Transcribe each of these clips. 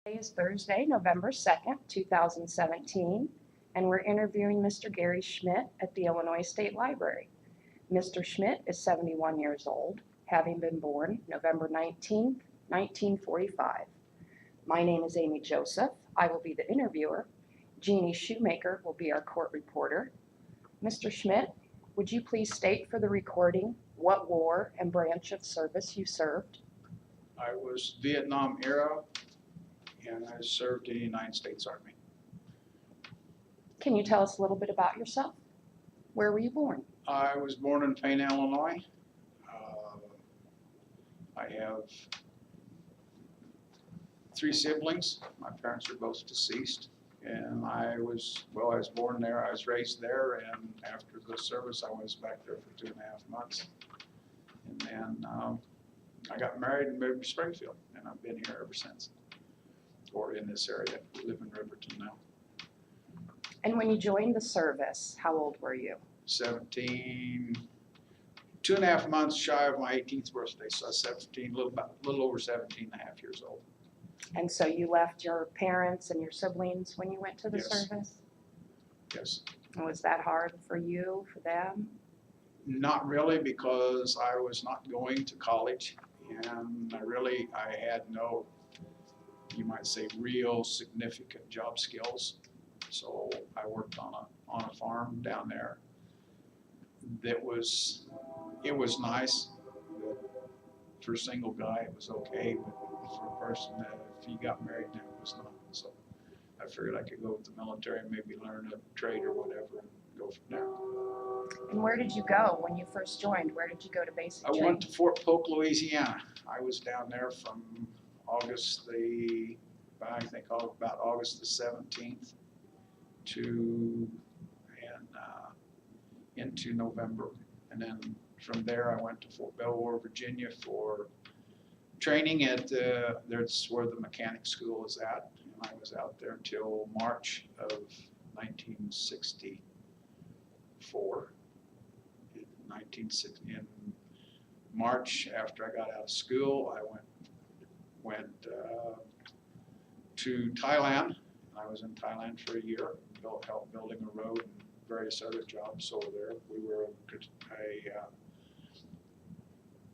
Today is Thursday, November 2nd, 2017, and we're interviewing Mr. Gary Schmidt at the Illinois State Library. Mr. Schmidt is 71 years old, having been born November 19th, 1945. My name is Amy Joseph. I will be the interviewer. Jeannie Shoemaker will be our court reporter. Mr. Schmidt, would you please state for the recording what war and branch of service you served? I was Vietnam era, and I served in the United States Army. Can you tell us a little bit about yourself? Where were you born? I was born in Payne, Illinois. I have 3 siblings. My parents are both deceased, and I was born there. I was raised there, and after the service, I was back there for 2.5 months, and then I got married and moved to Springfield, and I've been here ever since, or in this area. I live in Riverton now. And when you joined the service, how old were you? 17, 2.5 months shy of my 18th birthday, so I was 17, a little over 17 and a half years old. And so you left your parents and your siblings when you went to the Yes. service? Yes. And was that hard for you, for them? Not really, because I was not going to college, and I had no, you might say, real significant job skills. So I worked on a farm down there. It was nice. For a single guy, it was okay, but for a person that, if you got married, it was not. So I figured I could go with the military and maybe learn a trade or whatever and go from there. And where did you go when you first joined? Where did you go to basic I training? went to Fort Polk, Louisiana. I was down there from about August the 17th into November. And then from there I went to Fort Belvoir, Virginia for training at, that's where the mechanic school is at. And I was out there until March of 1964. In March, after I got out of school, I went to Thailand. I was in Thailand for a year, helped building a road and various other jobs over there. We were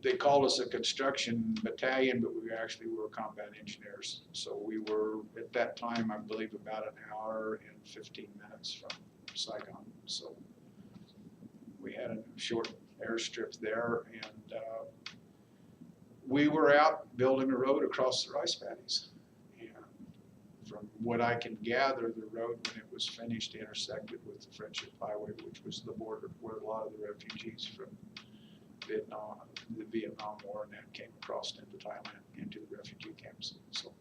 they called us a construction battalion, but we actually were combat engineers. So we were, at that time, I believe, about an hour and 15 minutes from Saigon. So we had a short airstrip there, and we were out building a road across the rice paddies. And from what I can gather, the road, when it was finished, intersected with the Friendship Highway, which was the border where a lot of the refugees from Vietnam, the Vietnam War, and that came across into Thailand, into the refugee camps. So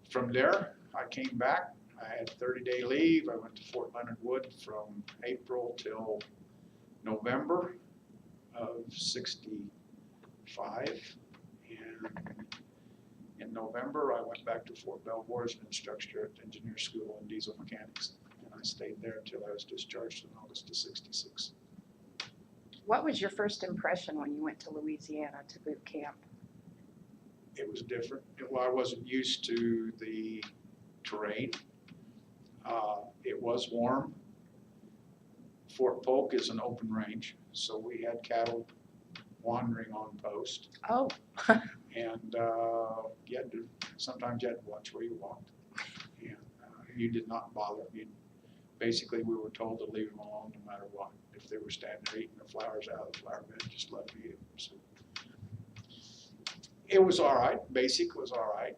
from there, I came back. I had 30-day leave. I went to Fort Leonard Wood from April till November of '65. And in November, I went back to Fort Belvoir as an instructor at engineer school in diesel mechanics. And I stayed there until I was discharged in August of '66. What was your first impression when you went to Louisiana to boot camp? It was different. Well, I wasn't used to the terrain. It was warm. Fort Polk is an open range, so we had cattle wandering on post. Oh. And sometimes you had to watch where you walked. And you did not bother. Basically, we were told to leave them alone no matter what. If they were standing there eating the flowers out of the flower bed, just let them eat them. So it was all right. Basic was all right.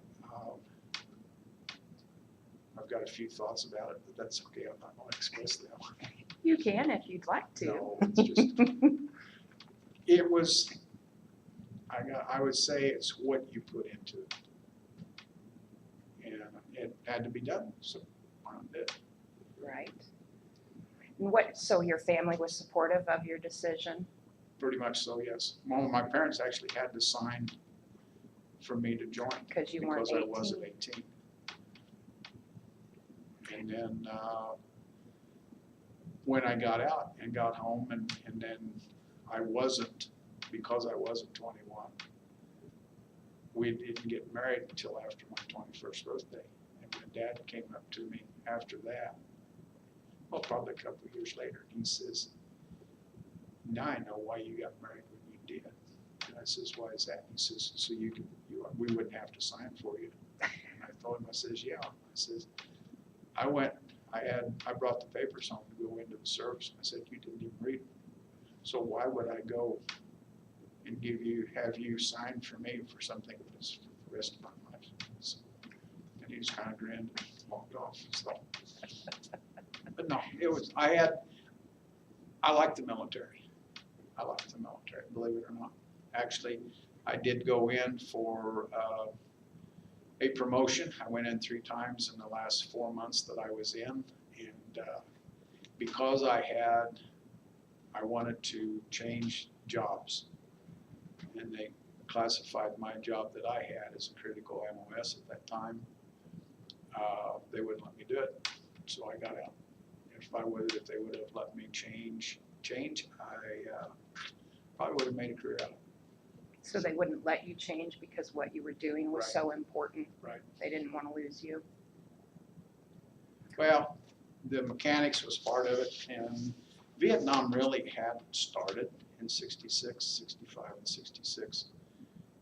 I've got a few thoughts about it, but that's okay. I'm not going to express them. You can if you'd like to. No, it's just, it was, I would say it's what you put into it. And it had to be done, so I did it. Right. And so your family was supportive of your decision? Pretty much so, yes. Well, my parents actually had to sign for me to join because you weren't 18. I wasn't 18. And then when I got out and got home, and then I wasn't, because I wasn't 21, we didn't get married until after my 21st birthday. And my dad came up to me after that, well, probably a couple of years later, and he says, now I know why you got married when you did. And I says, why is that? He says, so we wouldn't have to sign for you. And I told him, I says, yeah. I says, I brought the papers home to go into the service. I said, you didn't even read them. So why would I go and have you sign for me for something that's for the rest of my life? So, and he just kind of grinned and walked off. So, but no, I liked the military. I liked the military, believe it or not. Actually, I did go in for a promotion. I went in 3 times in the last 4 months that I was in, and because I wanted to change jobs, and they classified my job that I had as a critical MOS at that time. They wouldn't let me do it, so I got out. If they would have let me change, I probably would have made a career out of it. So they wouldn't let you change because what you were doing was Right. so important. Right. They didn't want to lose you. Well, the mechanics was part of it, and Vietnam really hadn't started in 66, 65, and 66.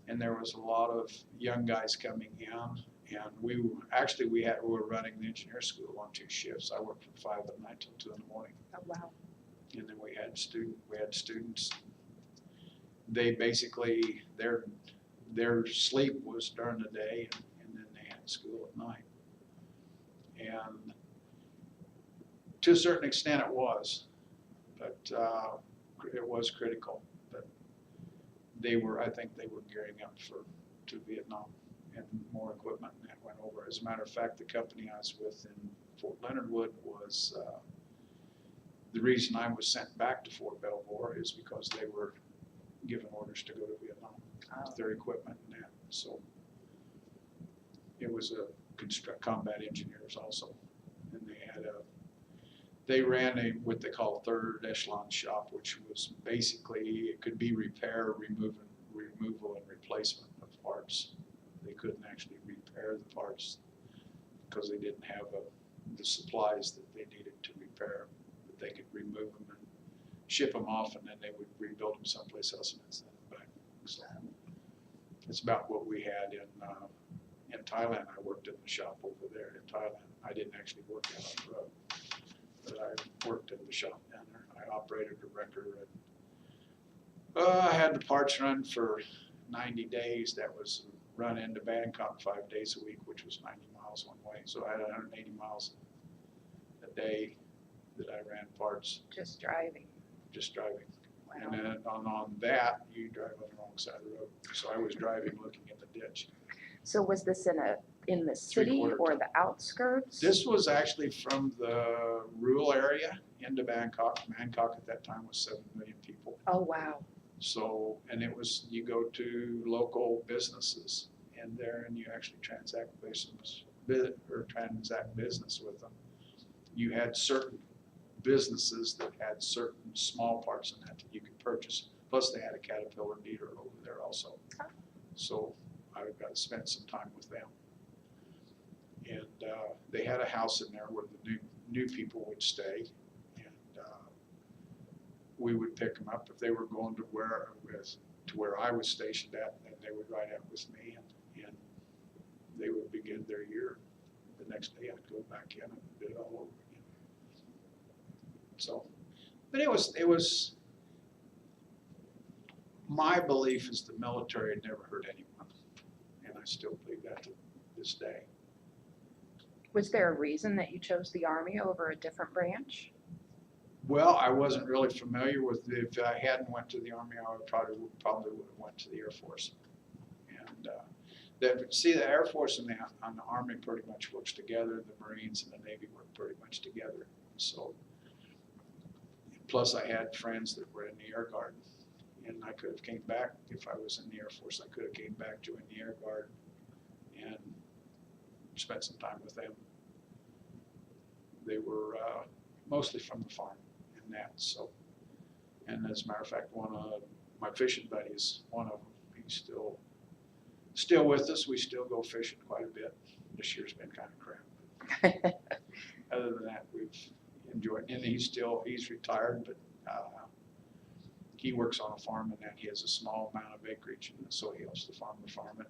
And there was a lot of young guys coming in, and we were running the engineer school on 2 shifts. I worked from 5 at night till 2 in the morning. Oh, wow. And then we had students. They basically, their sleep was during the day, and then they had school at night. And to a certain extent it was, but it was critical. But I think they were gearing up to Vietnam, and more equipment and that went over. As a matter of fact, the company I was with in Fort Leonard Wood was, the reason I was sent back to Fort Belvoir is because they were given orders to go to Vietnam with their equipment and that. So it was a combat engineers also, and they ran what they call a 3rd echelon shop, which was basically, it could be repair, removal and replacement of parts. They couldn't actually repair the parts because they didn't have the supplies that they needed to repair, but they could remove them and ship them off, and then they would rebuild them someplace else and send them back. So it's about what we had in Thailand. I worked in the shop over there in Thailand. I didn't actually work out on the road, but I worked in the shop down there. I operated a wrecker, and I had the parts run for 90 days. That was run into Bangkok 5 days a week, which was 90 miles one way. So I had 180 miles a day that I ran parts. Just driving. Wow. And then on that, you drive on the wrong side of the road. So I was driving looking at the ditch. So was this in the city or the outskirts? This was actually from the rural area into Bangkok. Bangkok at that time was 7 million people. Oh, wow. So, and it was, you go to local businesses in there and you actually transact business with them. You had certain businesses that had certain small parts in that you could purchase. Plus they had a Caterpillar dealer over there also. Oh. So I got to spend some time with them. And they had a house in there where the new people would stay. And we would pick them up if they were going to where I was stationed at, and they would ride out with me, and they would begin their year. The next day I'd go back in and do it all over again. So, but it was, my belief is the military never hurt anyone, and I still believe that to this day. Was there a reason that you chose the Army over a different branch? Well, I wasn't really familiar with if I hadn't went to the Army, I would probably would have went to the Air Force. And the Air Force and the Army pretty much works together. The Marines and the Navy work pretty much together. So, plus I had friends that were in the Air Guard, and I could have came back if I was in the Air Force. I could have came back, joined the Air Guard, and spent some time with them. They were mostly from the farm and that. So, and as a matter of fact, one of my fishing buddies, one of them, he's still still with us. We still go fishing quite a bit. This year's been kind of crap. Other than that, we've enjoyed, and he's retired, but he works on a farm, and then he has a small amount of acreage, and so he helps the farmer farm it.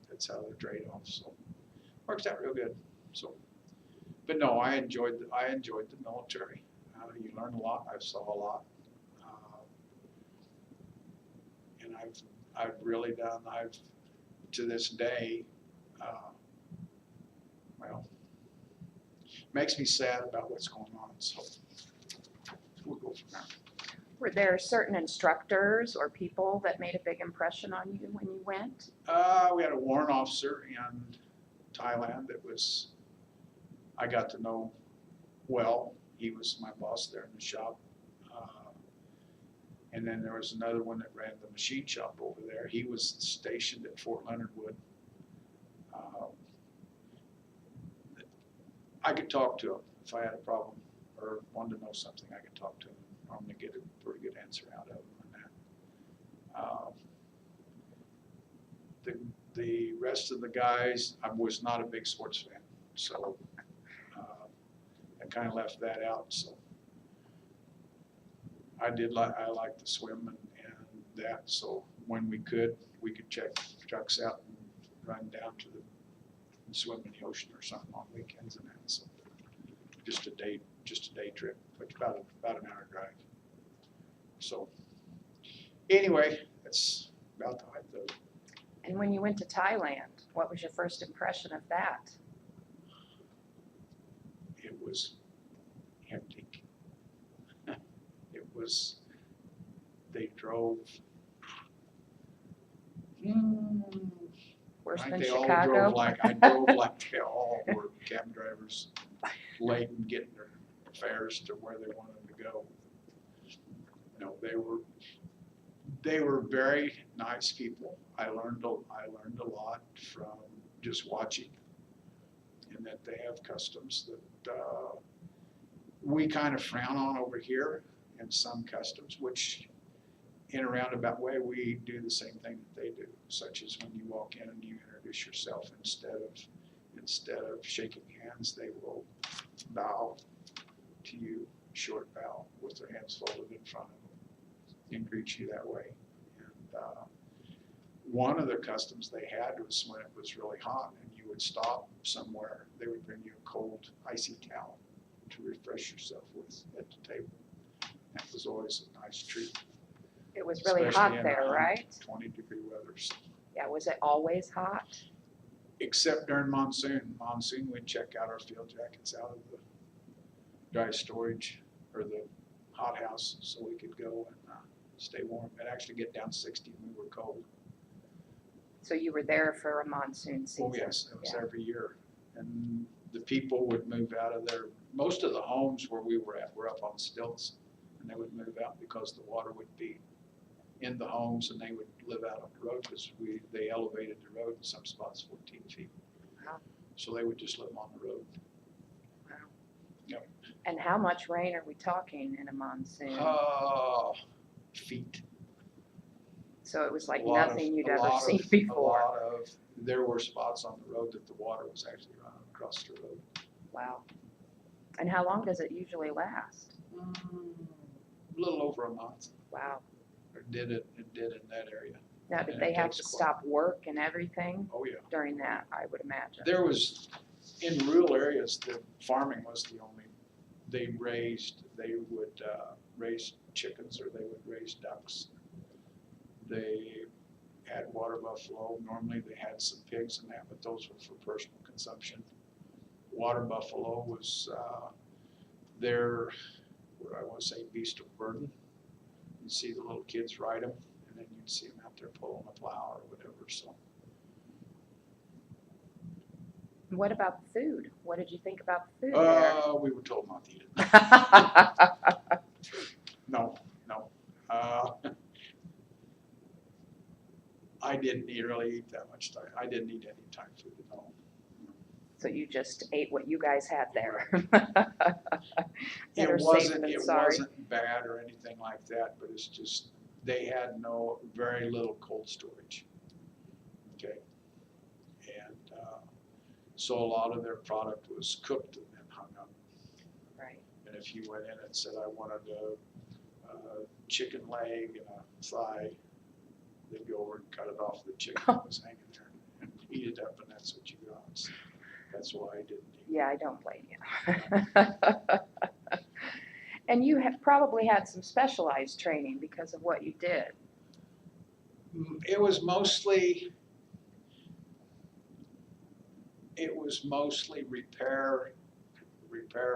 That's how they trade off, so works out real good. So, but no, I enjoyed the military. You learn a lot. I saw a lot, and I've really done. To this day, well, makes me sad about what's going on. So we'll go from there. Were there certain instructors or people that made a big impression on you when you went? We had a warrant officer in Thailand that I got to know well. He was my boss there in the shop. And then there was another one that ran the machine shop over there. He was stationed at Fort Leonard Wood. I could talk to him if I had a problem or wanted to know something. I could talk to him. Normally get a pretty good answer out of him on that. The rest of the guys, I was not a big sports fan, so I kind of left that out. So I liked to swim and that. So when we could check trucks out and run down to and swim in the ocean or something on weekends and that. So just a day trip, like about an hour drive. So anyway, that's about the height of it. And when you went to Thailand, what was your first impression of that? It was empty. It was, they drove. Worse Right, than they Chicago? all drove I drove like they all were cab drivers, late and getting their fares to where they wanted to go. No, they were very nice people. I learned a lot from just watching, and that they have customs that we kind of frown on over here, and some customs which in a roundabout way we do the same thing that they do, such as when you walk in and you introduce yourself, instead of shaking hands, they will bow to you, short bow with their hands folded in front of them, and greet you that way. And one of the customs they had was when it was really hot and you would stop somewhere, they would bring you a cold, icy towel to refresh yourself with at the table. That was always a nice treat. It was really Especially hot there, right? 20-degree weather. So. Yeah, was it always hot? Except during monsoon. Monsoon, we'd check out our field jackets out of the dry storage or the hot house so we could go and stay warm. It actually get down 60 when we were cold. So you were there for a monsoon season? Oh yes, it was every year. And the people would move out of there. Most of the homes where we were at were up on stilts, and they would move out because the water would be in the homes, and they would live out on the road because they elevated the road in some spots 14 feet. Wow. So they would just live on the road. Wow. Yep. And how much rain are we talking in a monsoon? Feet. So it was like nothing you'd ever seen before. There were spots on the road that the water was actually running across the road. Wow. And how long does it usually last? A little over a month. Wow. It did in that area. Now, did And they it have to takes stop work and everything Oh yeah. during that, I would imagine? There was, in rural areas, the farming was the only, they would raise chickens or they would raise ducks. They had water buffalo. Normally they had some pigs and that, but those were for personal consumption. Water buffalo was their, what I want to say, beast of burden. You'd see the little kids ride them, and then you'd see them out there pulling a plow or whatever. So. What about the food? What did you think about the food there? We were told not to eat it. No. I didn't really eat that much time. I didn't eat any Thai food at all. So you just ate what you guys had there. It Better safe than sorry. wasn't bad or anything like that, but it's just they had very little cold storage. Okay, So a lot of their product was cooked and then hung up. Right. And if you went in and said, I wanted a chicken leg and a thigh, they'd go over and cut it off the chicken that was hanging there and heat it up, and that's what you got. So that's why I didn't eat. Yeah, I don't blame you. And you have probably had some specialized training because of what you did. It was mostly repair,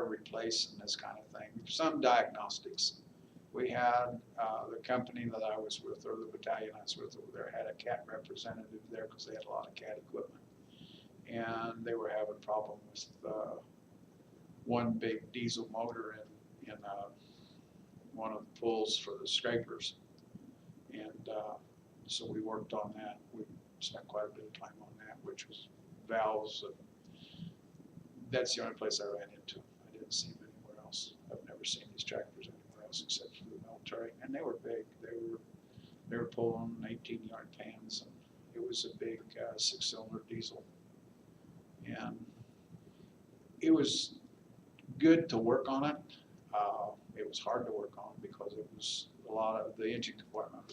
replace, and this kind of thing. Some diagnostics. We had the company that I was with, or the battalion I was with over there, had a cat representative there because they had a lot of cat equipment. And they were having a problem with one big diesel motor in one of the pulls for the scrapers. And so we worked on that. We spent quite a bit of time on that, which was valves. That's the only place I ran into them. I didn't see them anywhere else. I've never seen these tractors anywhere else except for the military. And they were big. They were pulling 18-yard pans, and it was a big 6-cylinder diesel. And it was good to work on it. It was hard to work on because it was a lot of the engine compartment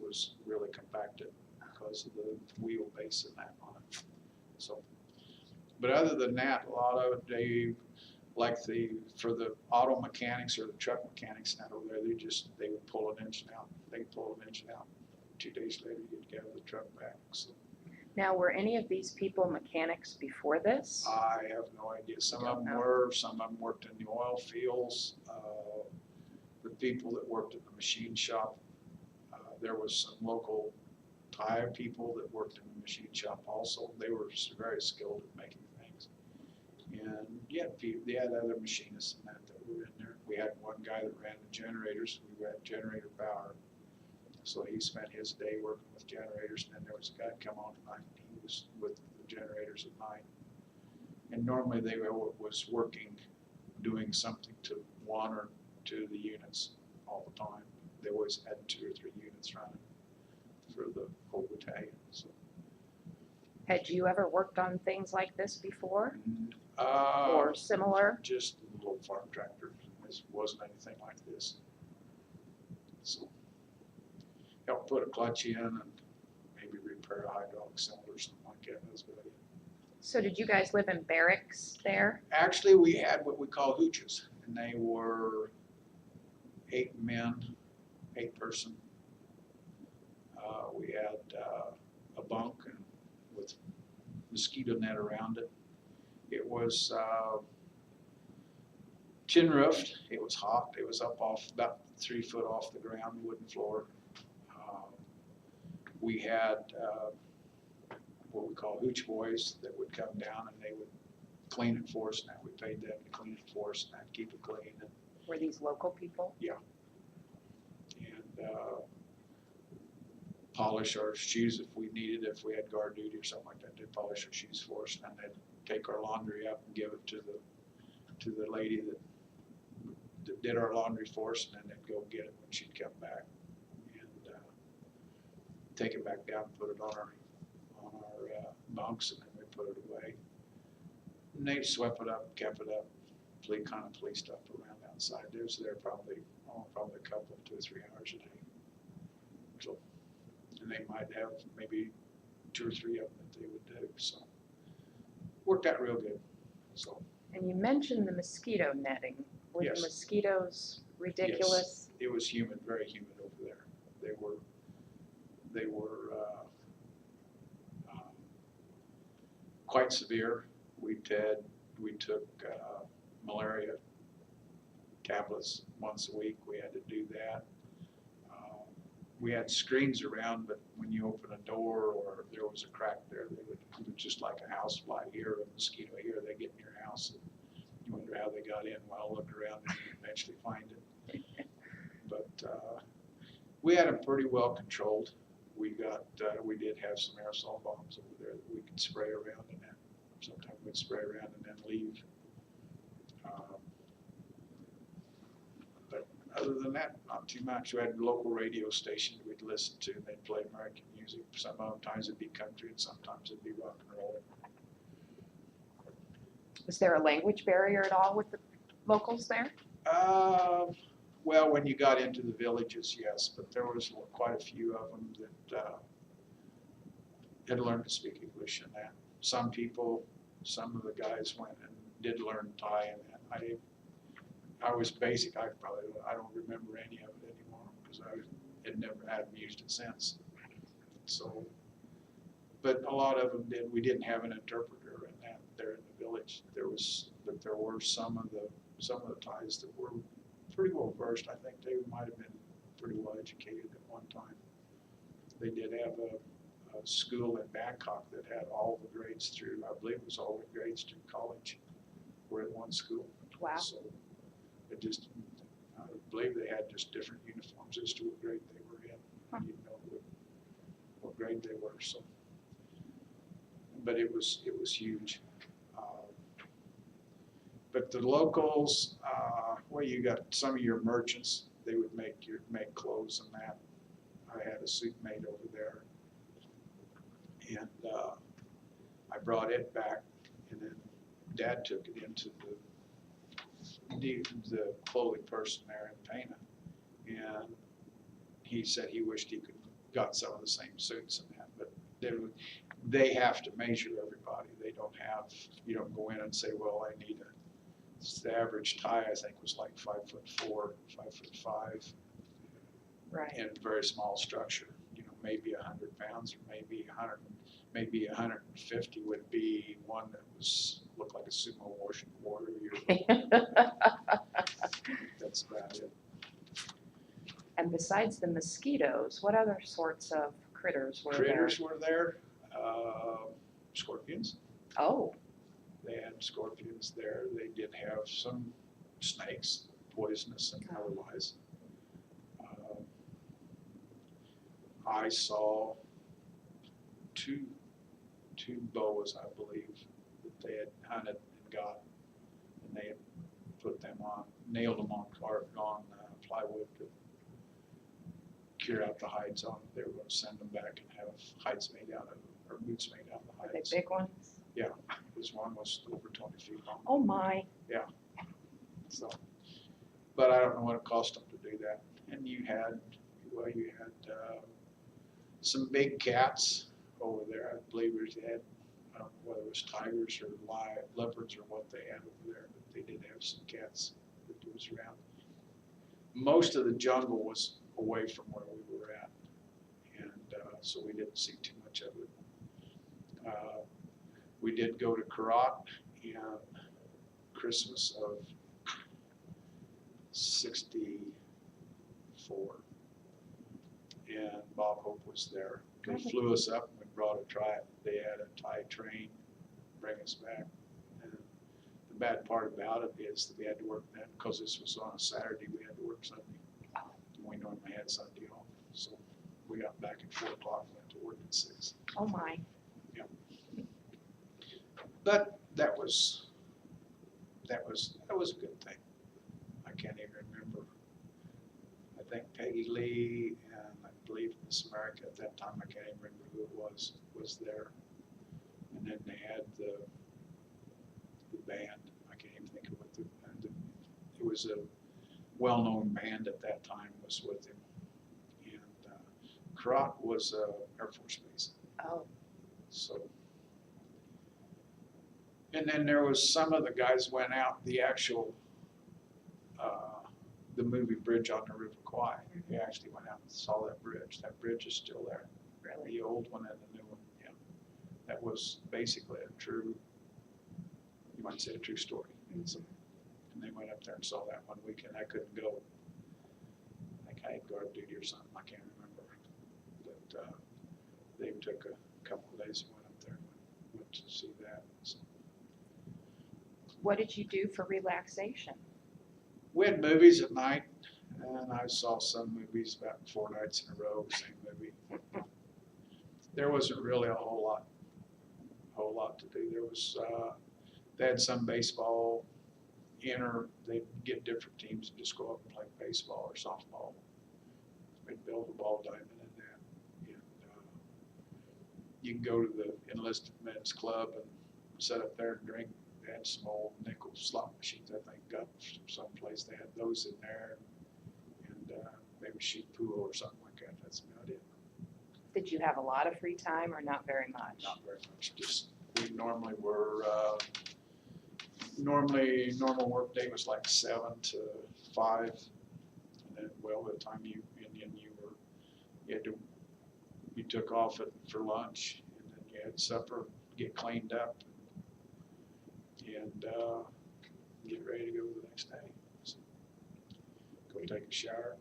was really compacted because of the wheelbase and that on it. So, but other than that, a lot of it, for the auto mechanics or the truck mechanics now over there, they would pull an engine out. They'd pull an engine out. 2 days later, you'd get the truck back. So. Now, were any of these people mechanics before this? I have no idea. Some of them were. Some of them worked in the oil fields. The people that worked in the machine shop, there was some local Thai people that worked in the machine shop also. They were very skilled at making things. And they had other machinists and that were in there. We had one guy that ran the generators. We had generator power. So he spent his day working with generators, and then there was a guy come on at night, and he was with the generators at night. And normally they was working, doing something to one or two of the units all the time. They always had 2 or 3 units running for the whole battalion. So. Had you ever worked on things like this before? Uh, or similar? Just little farm tractors. This wasn't anything like this. So. Help put a clutch in and maybe repair a hydraulic cylinder or something like that. That's about it. So did you guys live in barracks there? Actually, we had what we call hooches, and they were 8 men, 8-person. We had a bunk and with mosquito net around it. It was tin roofed. It was hot. It was up off about 3 foot off the ground, wooden floor. We had what we call hooch boys that would come down and they would clean it for us. Now we paid them to clean it for us and keep it clean. And, were these local people? Yeah. And polish our shoes if we needed, if we had guard duty or something like that. They'd polish our shoes for us, and they'd take our laundry up and give it to the lady that did our laundry for us, and then they'd go get it when she'd come back. Take it back down and put it on our bunks, and then we put it away. And they swept it up, kept it up, kind of policed up around outside. They was there probably a couple, 2 or 3 hours a day. So, and they might have maybe 2 or 3 of them that they would do. So, worked out real good. So. And you mentioned the mosquito netting. Were Yes. the mosquitoes ridiculous? Yes. It was humid, very humid over there. They were quite severe. We took malaria tablets once a week. We had to do that. We had screens around, but when you open a door or there was a crack there, they would just like a house fly here, a mosquito here, they get in your house. And you wonder how they got in. Well, look around and you eventually find it. But we had them pretty well controlled. We did have some aerosol bombs over there that we could spray around, and then sometimes we'd spray around and then leave. But other than that, not too much. We had a local radio station we'd listen to, and they'd play American music. Sometimes it'd be country, and sometimes it'd be rock and roll. Was there a language barrier at all with the locals there? Well, when you got into the villages, yes, but there was quite a few of them that had learned to speak English and that. Some people, some of the guys went and did learn Thai, and I was basic. I don't remember any of it anymore because I had never used it since. So, but a lot of them did. We didn't have an interpreter in that there in the village. There were some of the Thais that were pretty well versed. I think they might have been pretty well educated at one time. They did have a school in Bangkok that had all the grades through, I believe it was all the grades through college were at one school. Wow. So it just, I believe they had just different uniforms as to what grade they were in. Huh. You know what grade they were. So, but it was huge. But the locals, well, you got some of your merchants. They would make clothes and that. I had a suit made over there, and I brought it back, and then Dad took it into the clothing person there in Pana, and he said he wished he could got some of the same suits and that, but they have to measure everybody. They don't have, you don't go in and say, well, I need the average Thai, I think, was like 5'4", 5'5", Right. in a very small structure. You know, maybe 100 pounds, or maybe 100, maybe 150 would be one that looked like a sumo warrior. That's about it. And besides the mosquitoes, what other sorts of critters were Critters were there. Scorpions. there? Oh, They had scorpions there. They did have some snakes, poisonous and otherwise. I saw two boas, I believe, that they had hunted and got, and they had put them on, nailed them on plywood to cure out the hides on it. They were going to send them back and have hides made out of, or boots made out of are they hides. big ones? Yeah, this one was over 20 feet long. Oh my. So, but I don't know what it cost them to do that. And you had some big cats over there. I believe they had, I don't know whether it was tigers or leopards or what they had over there, but they did have some cats that was around. Most of the jungle was away from where we were at, and so we didn't see too much of it. We did go to Karat in Christmas of '64, and Bob Hope was there. They flew us up and we brought they had a Thai train bring us back. And the bad part about it is that we had to work then, because this was on a Saturday, we had to work Sunday. We normally had Sunday off, so we got back at 4 o'clock and went to work at 6. Oh my. But that was a good thing. I can't even remember. I think Peggy Lee and I believe Miss America at that time, I can't even remember who it was there. And then they had the band. I can't even think of what it was a well-known band at that time was with him. And Karat was Air Force Base. Oh. So. And then there was some of the guys went out the actual, the movie Bridge on the River Kwai. Mm-hmm. We actually went out and saw that bridge. That bridge is still there. Really? The old one and the new one, yeah. That was basically a true, you might say a true story. Mm-hmm. And they went up there and saw that one weekend. I couldn't go. I think I had guard duty or something, I can't remember. But they took a couple of days and went up there and went to see that. So. What did you do for relaxation? We had movies at night, and I saw some movies about 4 nights in a row, same movie. There wasn't really a whole lot to do. There was, they had some baseball they'd get different teams and just go up and play baseball or softball. They'd build a ball diamond in that. And you can go to the enlisted men's club and sit up there and drink. had some old nickel slot machines, I think, got from someplace. They had those in there, and maybe shoot pool or something like that. That's about it. Did you have a lot of free time or not very much? Not very much. Just we normally were. Normal work day was like 7 to 5, and then by the time you took off for lunch, and then you had supper, get cleaned up, and get ready to go the next day. So, go take a shower,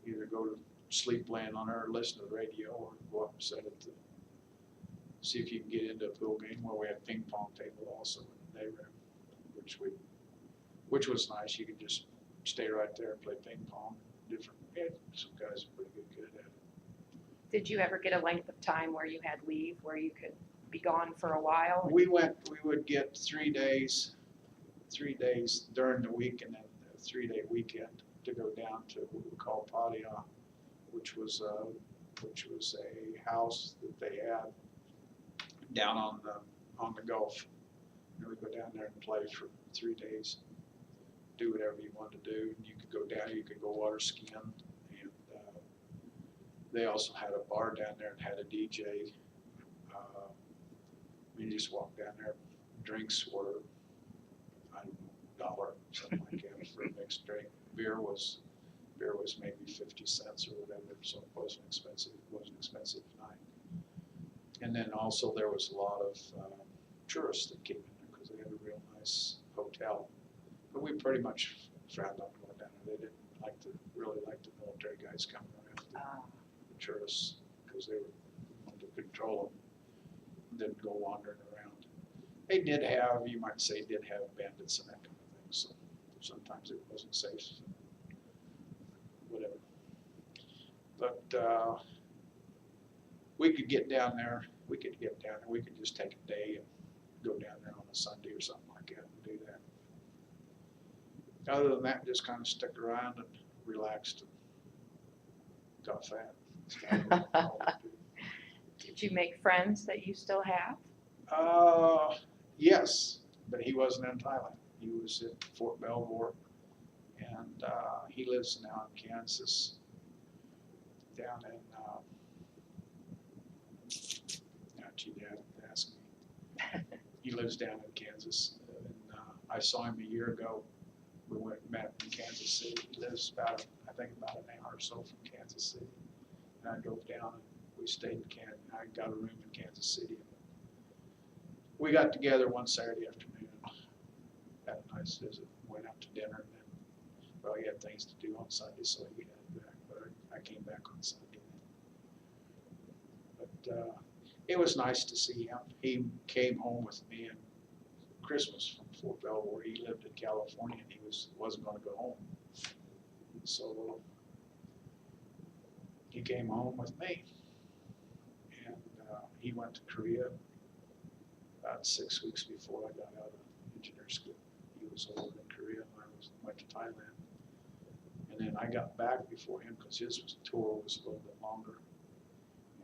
either go to sleep laying on her, or listen to the radio, or go up and sit at the, see if you can get into a pool game. Well, we had ping pong table also in the day room, which was nice. You could just stay right there and play ping pong. Some guys are pretty good at it. Did you ever get a length of time where you had leave, where you could be gone for a while? We would get 3 days during the week, and then a 3-day weekend to go down to what we call Pattaya, which was a house that they had down on the Gulf. And we go down there and play for 3 days, do whatever you wanted to do. And you could go down, you could go water skiing, and they also had a bar down there and had a DJ. You just walk down there. Drinks were, I don't know, $1, something like that for a mixed drink. Beer was maybe 50 cents or whatever, so it wasn't expensive. It wasn't expensive night. And then also there was a lot of tourists that came in there because they had a real nice hotel. But we pretty much frowned on going down there. They didn't really like the military guys coming around, the tourists, because they were under control them. Didn't go wandering around. They did have, you might say, bandits and that kind of thing. So sometimes it wasn't safe. Whatever. But we could get down there. We could just take a day and go down there on a Sunday or something like that and do that. Other than that, just kind of stuck around and relaxed and got fat. Did you make friends that you still have? Yes, but he wasn't in Thailand. He was at Fort Belvoir, and he lives now in Kansas, down in, gee, Dad, ask me. He lives down in Kansas, and I saw him a year ago. We went and met in Kansas City. He lives about an hour or so from Kansas City, and I drove down and we stayed in Kansas. I got a room in Kansas City. We got together one Saturday afternoon, had a nice visit, went out to dinner, and then, well, he had things to do on Sunday, so he headed back, but I came back on Sunday. But it was nice to see him. He came home with me on Christmas from Fort Belvoir. He lived in California, and he wasn't going to go home. So he came home with me, and he went to Korea about 6 weeks before I got out of engineer school. He was over in Korea, and I went to Thailand. And then I got back before him because his tour was a little bit longer.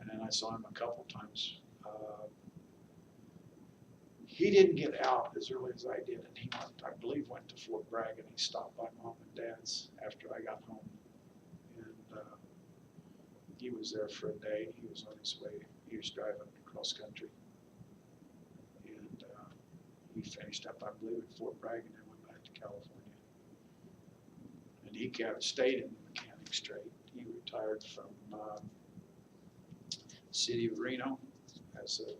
And then I saw him a couple times. He didn't get out as early as I did, and he I believe went to Fort Bragg, and he stopped by Mom and Dad's after I got home. And he was there for a day. He was on his way. He was driving cross country. And he finished up, I believe, at Fort Bragg, and then went back to California. And he kind of stayed in the mechanics trade. He retired from the city of Reno as a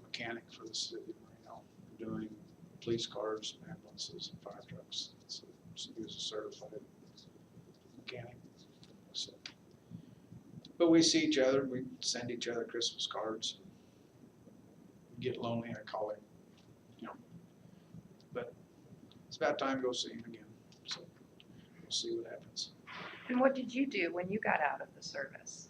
mechanic for the city of Reno, doing police cars, ambulances, and fire trucks. So he was a certified mechanic. So, but we see each other. We send each other Christmas cards. Get lonely, I call him. But it's about time to go see him again. So we'll see what happens. And what did you do when you got out of the service?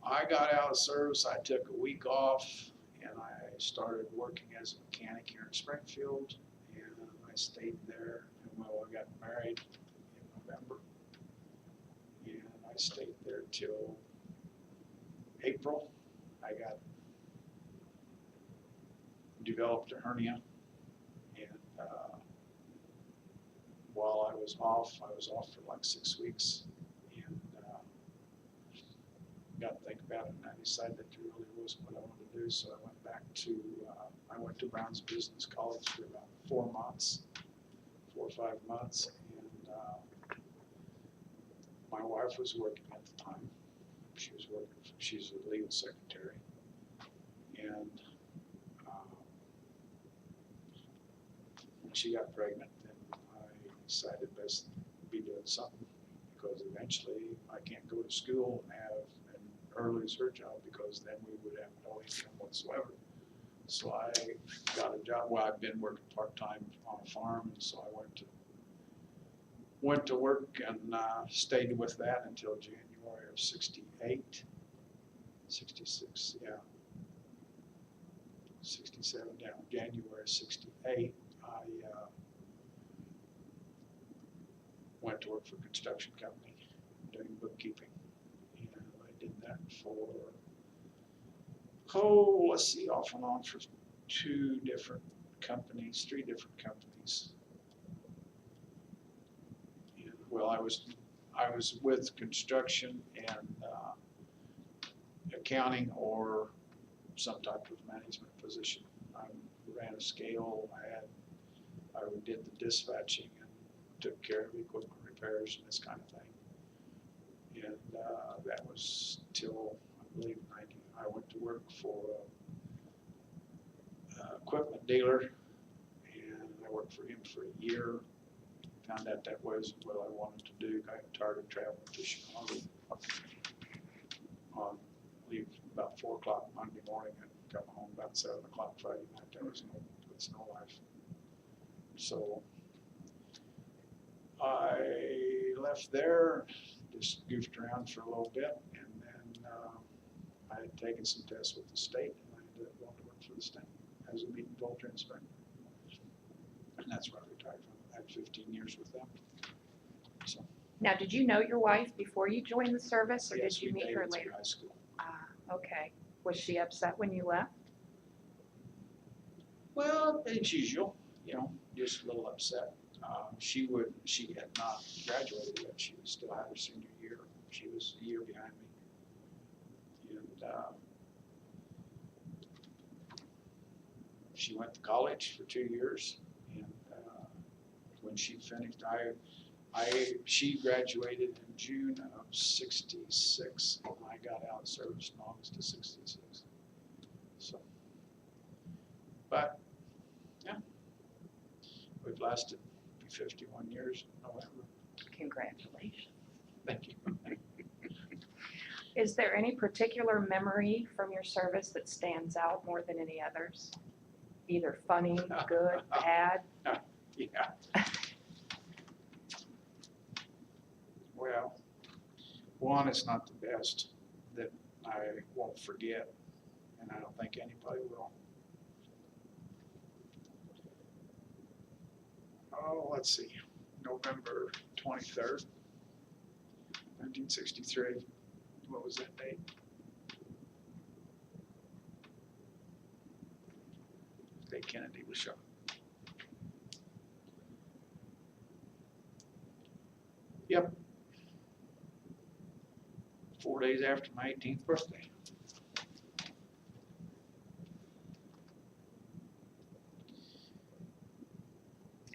I got out of service. I took a week off, and I started working as a mechanic here in Springfield, and I stayed there. And I got married in November, and I stayed there till April. I got developed a hernia, and while I was off for like 6 weeks, and got to think about it, and I decided that it really wasn't what I wanted to do, so I went back to, I went to Brown's Business College for about 4 months, 4 or 5 months, and my wife was working at the time. She's a legal secretary, and when she got pregnant, then I decided best to be doing something, because eventually I can't go to school and have her lose her job, because then we would have no income whatsoever. So I got a job. Well, I've been working part-time on a farm, and so I went to work and stayed with that until January of 68, 66, yeah, 67, yeah, January of 68, I went to work for a construction company doing bookkeeping. And I did that for, let's see, off and on for 3 different companies. And, well, I was with construction and accounting or some type of management position. I ran a scale. I did the dispatching and took care of equipment repairs and this kind of thing. And that was till, I believe, 90. I went to work for an equipment dealer, and I worked for him for a year. Found out that wasn't what I wanted to do. I got tired of traveling to Chicago. Leave about 4 o'clock Monday morning and come home about 7 o'clock Friday night. It's no life. So I left there, just goofed around for a little bit, and then I had taken some tests with the state, and I ended up going to work for the state as a meat and poultry inspector. And that's where I retired from. I had 15 years with them. So, Now, did you know your wife before you joined the service, or yes, did you meet her later? High school. Okay. Was she upset when you left? Well, as usual, just a little upset. She had not graduated yet. She still had her senior year. She was a year behind me. And she went to college for 2 years. And when she finished, she graduated in June of 66, and I got out of service in August of 66. So, but yeah, we've lasted 51 years in November. Congratulations. Thank you. Is there any particular memory from your service that stands out more than any others? Either funny, good, bad? Yeah. Well, one is not the best that I won't forget, and I don't think anybody will. Oh, let's see, November 23rd, 1963. What was that date? The day Kennedy was shot. Yep. 4 days after my 18th birthday.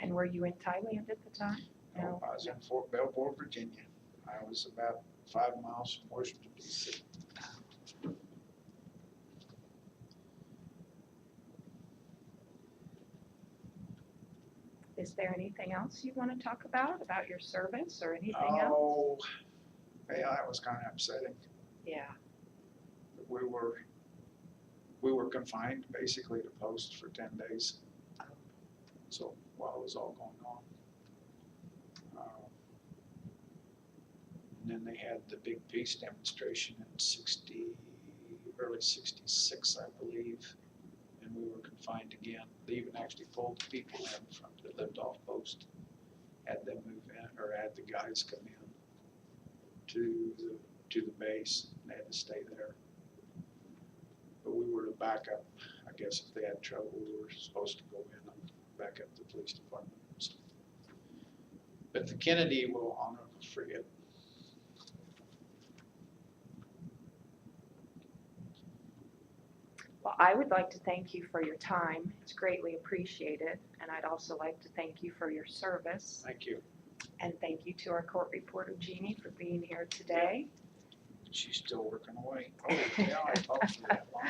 And were you in Thailand at the time? No, I was in Fort Belvoir, Virginia. I was about 5 miles from Washington, D.C. Is there anything else you want to talk about your service or anything else? Oh, yeah, that was kind of upsetting. Yeah. We were confined basically to post for 10 days. So while it was all going on. And then they had the big peace demonstration in early 66, I believe. And we were confined again. They even actually pulled the people in that lived off post, had them move in, or had the guys come in to the base, and they had to stay there. But we were the backup, I guess if they had trouble, we were supposed to go in and back up the police department. So. But the Kennedy will honor the frigate. Well, I would like to thank you for your time. It's greatly appreciated. And I'd also like to thank you for your service. Thank you. And thank you to our court reporter, Jeannie, for being here today. She's still working away. Oh, yeah, I talked for that long.